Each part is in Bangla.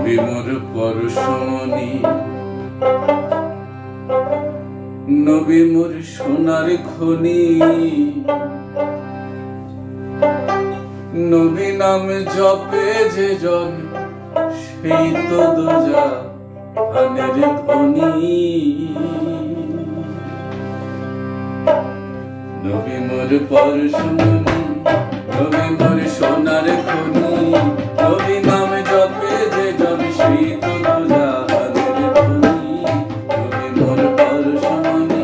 নবী মোর পরশমণি, নবী মোর সোনার খনি, নবী নামে জপে যে জন সেই তো দোজাহানের ধনী। নবী মোর পরশমণি, নবী মোর সোনার খনি, নবী নামে জপে যে জন সেই তো দোজাহানের ধনী। নবী মোর পরশমণি,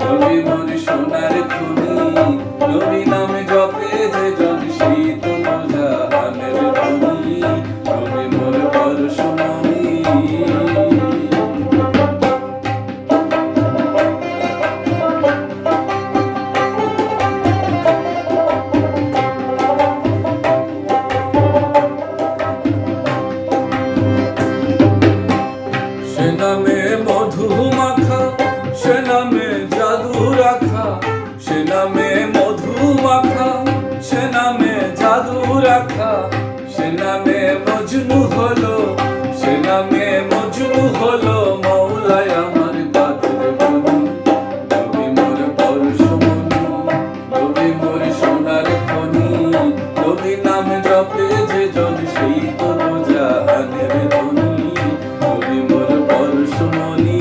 নবী মোর সোনার খনি, নবী নামে জপে যে জন সেই তো দোজাহানের ধনী। নবী মোর পরশমণি। সে নামে মধু মাখা, সে নামে জাদু রাখা, সে নামে মধু মাখা, সে নামে জাদু রাখা, সে নামে মজনু হলো, সে নামে মজনু হলো মৌলায় আমার কাদের বনি। নবী মোর পরশমণি, নবী মোর সোনার খনি, নবী নাম জপে যে জন সেই তো দোজাহানের ধনী। নবী মোর পরশমণি।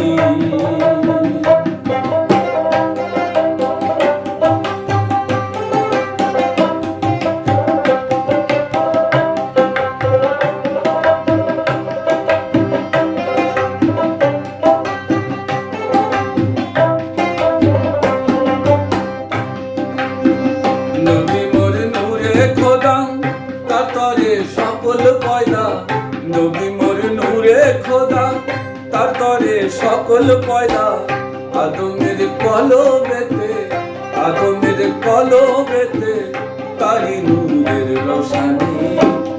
নবী মোর নূরে খোদা, তার তরে সকল পয়দা। নবী মোর নূরে খোদা, তার তরে সকল পয়দা। আদমের কলবেতে, আদমের কলবেতে তারি নূরের রোশানি।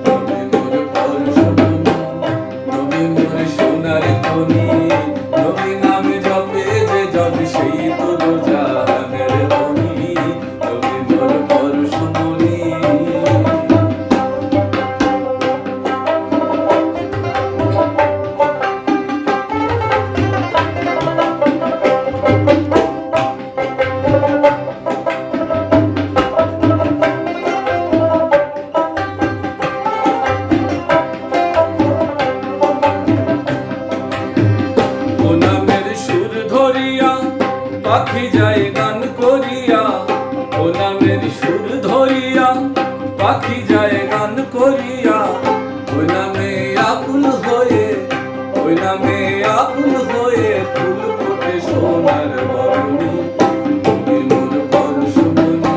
নবী মোর পরশমণি, নবী মোর সোনার খনি, নবী নামে জপে যে জন সেই তো দোজাহানের ধনী। নবী মোর পরশমণি। ও নামের সুর ধরিয়া পাখি যায় গান করিয়া, ও নামের সুর ধরিয়া পাখি যায় গান করিয়া। ওই নামে আকুল হয়ে, ওই নামে আকুল হয়ে ফুল ফোটে সোনার বরণী। নবী মোর পরশমণি,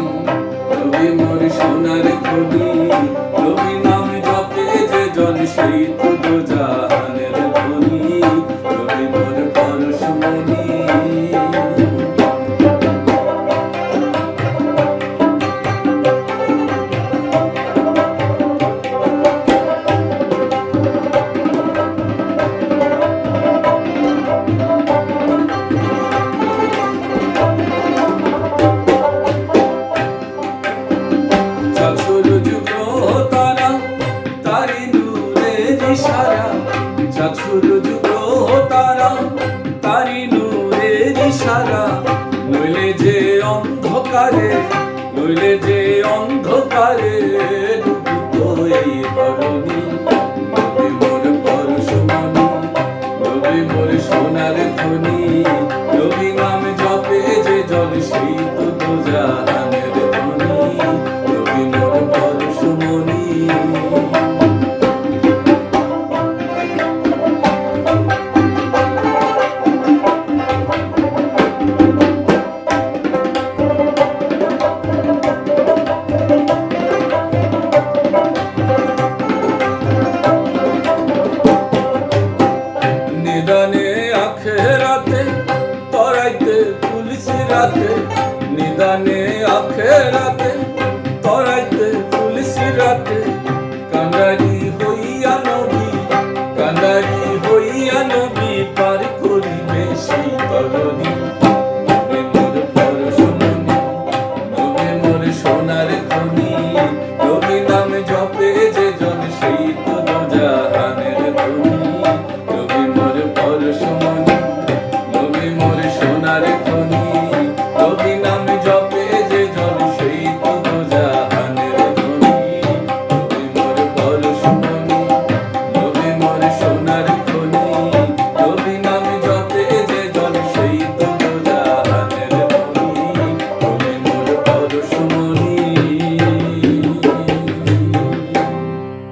নবী মোর সোনার খনি, নবী নাম জপে যে জন সেই তো দোজাহানের ধনী। নবী মোর পরশমণি। চাঁদ যুগ তারা, তারি নূরের ইশারা। চাঁদ যুগ তারা, তারি নূরের ইশারা। নইলে যে অন্ধকারে, নইলে যে অন্ধকারে ডুবিত এই ধরণী। নবী মোর পরশমণি, নবী মোর সোনার খনি, নবী নাম জপে যে জন সেই তো দোজাহানের ধনী। নবী মোর পরশমণি। নিদানে আখেরাতে তরাইতে পুলিশ রাতে, নিদানে আখেরাতে তরাইতে পুলিশ রাতে। কান্ডারি হইয়া নবী, কান্ডারি হইয়া নবী পার করিবে সেই তরণী।